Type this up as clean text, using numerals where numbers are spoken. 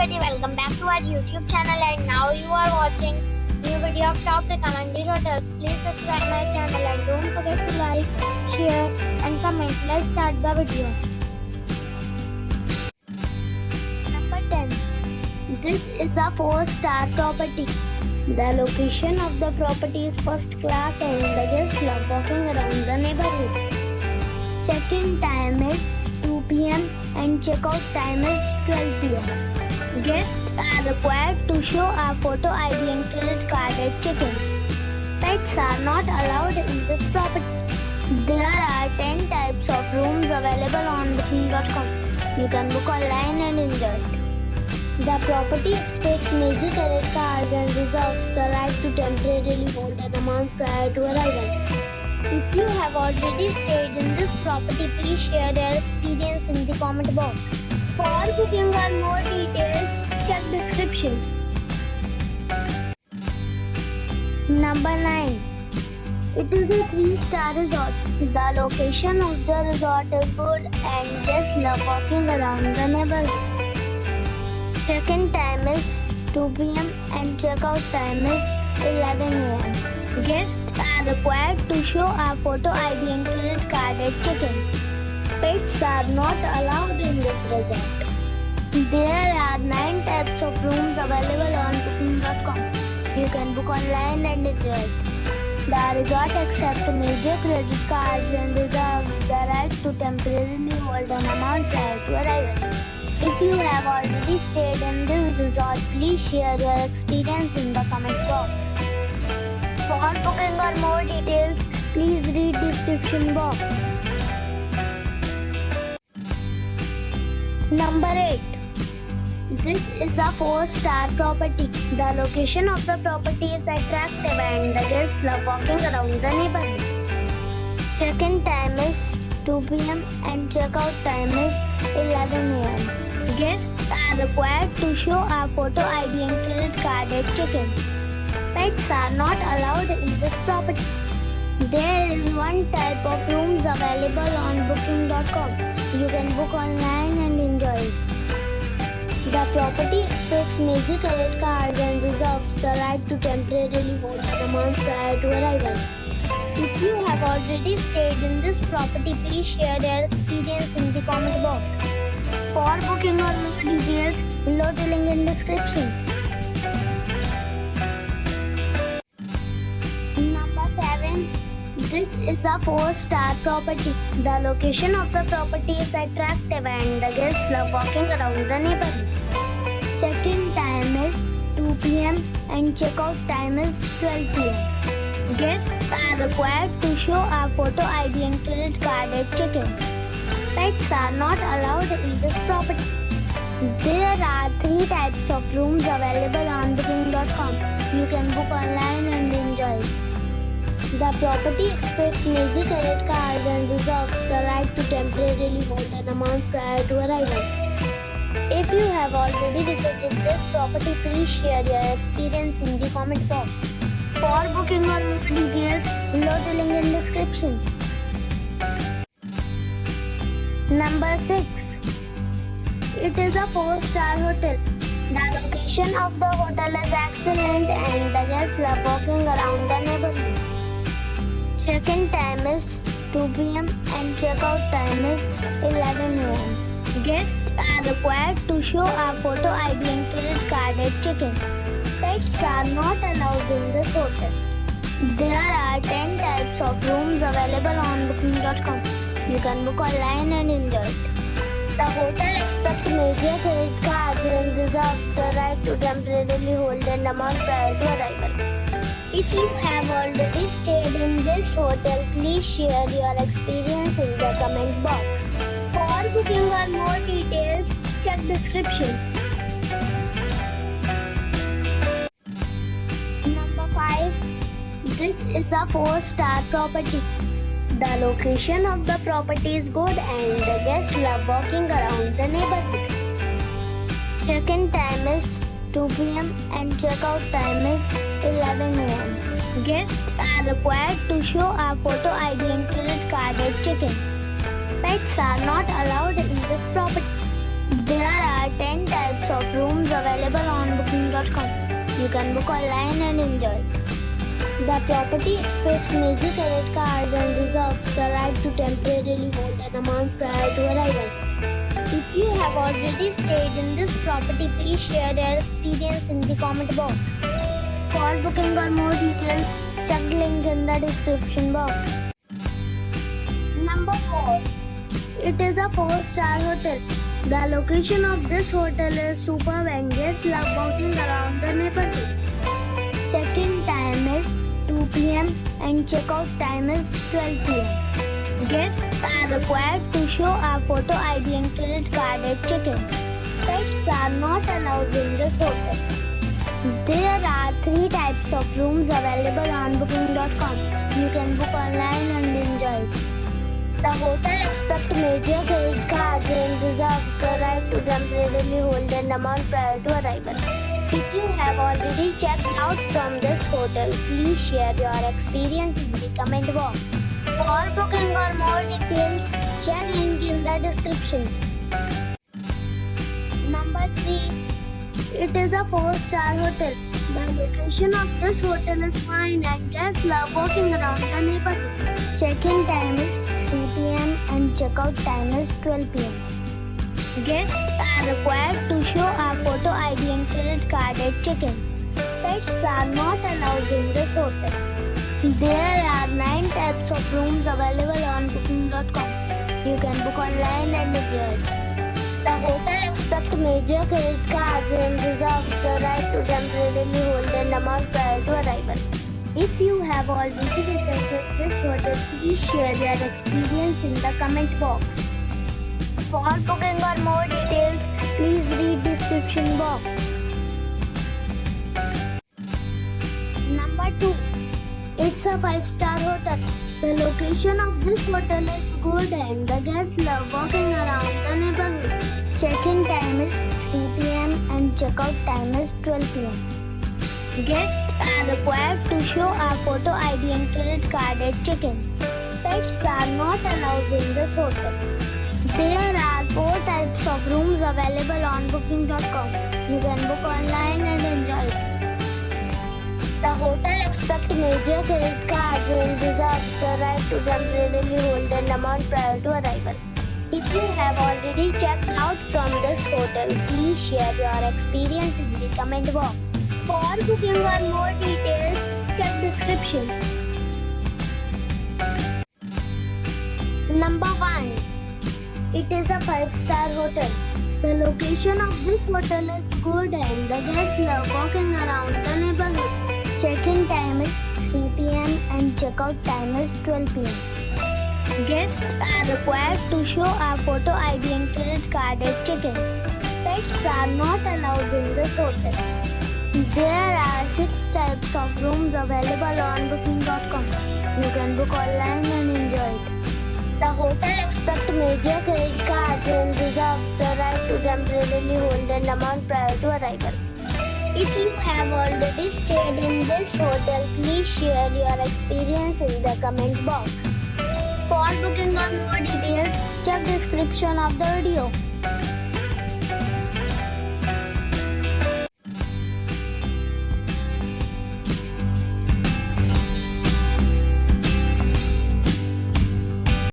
everybody, welcome back to our YouTube channel, and now you are watching new video of top recommended hotels. Please subscribe my channel and don't forget to like, share and comment. Let's start the video. Number 10. This is a 4-star property. The location of the property is first class and the guests love walking around the neighborhood. Check-in time is 2 p.m. and check-out time is 12 p.m. Guests are required to show a photo ID and credit card at check-in. Pets are not allowed in this property. There are 10 types of rooms available on booking.com. You can book online and enjoy it. The property takes major credit cards and reserves the right to temporarily hold an amount prior to arrival. If you have already stayed in this property, please share your experience in the comment box. For booking or more details, check description. Number 9. It is a 3-star resort. The location of the resort is good and guests love walking around the neighborhood. Check-in time is 2 p.m. and check-out time is 11 a.m. Guests are required to show a photo ID and credit card at check-in. Pets are not allowed in this resort. There are 9 types of rooms available on booking.com. You can book online and enjoy it. The resort accepts major credit cards and reserves the right to temporarily hold an amount prior to arrival. If you have already stayed in this resort, please share your experience in the comment box. For booking or more details, please read description box. Number 8. This is a 4-star property. The location of the property is attractive and the guests love walking around the neighborhood. Check-in time is 2 p.m. and check-out time is 11 a.m. Guests are required to show a photo ID and credit card at check-in. Pets are not allowed in this property. There is 1 type of rooms available on booking.com. You can book online and enjoy it. The property takes major credit cards and reserves the right to temporarily hold an amount prior to arrival. If you have already stayed in this property, please share your experience in the comment box. For booking or more details, below the link in description. Number 7. This is a 4-star property. The location of the property is attractive and the guests love walking around the neighborhood. Check-in time is 2 p.m. and check-out time is 12 p.m. Guests are required to show a photo ID and credit card at check-in. Pets are not allowed in this property. There are 3 types of rooms available on booking.com. You can book online and enjoy it. The property expects major credit cards and reserves the right to temporarily hold an amount prior to arrival. If you have already visited this property, please share your experience in the comment box. For booking or more details, below the link in description. Number 6. It is a 4-star hotel. The location of the hotel is excellent and the guests love walking around the neighborhood. Check-in time is 2 p.m. and check-out time is 11 a.m. Guests are required to show a photo ID and credit card at check-in. Pets are not allowed in this hotel. There are 10 types of rooms available on booking.com. You can book online and enjoy it. The hotel expects major credit cards and reserves the right to temporarily hold an amount prior to arrival. If you have already stayed in this hotel, please share your experience in the comment box. For booking or more details, check description. Number 5. This is a 4-star property. The location of the property is good and the guests love walking around the neighborhood. Check-in time is 2 p.m. and check-out time is 11 a.m. Guests are required to show a photo ID and credit card at check-in. Pets are not allowed in this property. There are 10 types of rooms rooms available on booking.com. You can book online and enjoy it. The property expects major credit cards and reserves the right to temporarily hold an amount prior to arrival. If you have already stayed in this property, please share your experience in the comment box. For booking or more details, check the link in the description box. Number 4. It is a 4-star hotel. The location of this hotel is superb and guests love walking around the neighborhood. Check-in time is 2 p.m. and check-out time is 12 p.m. Guests are required to show a photo ID and credit card at check-in. Pets are not allowed in this hotel. There are 3 types of rooms available on booking.com. You can book online and enjoy it. The hotel expects major credit cards and reserves the right to temporarily hold an amount prior to arrival. If you have already checked out from this hotel, please share your experience in the comment box. For booking or more details, check link in the description. Number 3. It is a 4-star hotel. The location of this hotel is fine and guests love walking around the neighborhood. Check-in time is 3 p.m. and check-out time is 12 p.m. Guests are required to show a photo ID and credit card at check-in. Pets are not allowed in this hotel. There are 9 types of rooms available on booking.com. You can book online and enjoy it. The hotel expects major credit cards and reserves the right to temporarily hold an amount prior to arrival. If you have already visited this hotel, please share your experience in the comment box. For booking or more details, please read description box. Number 2. It's a 5-star hotel. The location of this hotel is good and the guests love walking around the neighborhood. Check-in time is 3 p.m. and check-out time is 12 p.m. Guests are required to show a photo ID and credit card at check-in. Pets are not allowed in this hotel. There are 4 types of rooms available on booking.com. You can book online and enjoy it. The hotel expects major credit cards and reserves the right to temporarily hold an amount prior to arrival. If you have already checked out from this hotel, please share your experience in the comment box. For booking or more details, check description. Number 1. It is a 5-star hotel. The location of this hotel is good and the guests love walking around the neighborhood. Check-in time is 3 p.m. and check-out time is 12 p.m. Guests are required to show a photo ID and credit card at check-in. Pets are not allowed in this hotel. There are 6 types of rooms available on booking.com. You can book online and enjoy it. The hotel expects major credit cards and reserves the right to temporarily hold an amount prior to arrival. If you have already stayed in this hotel, please share your experience in the comment box. For booking or more details, check description of the video.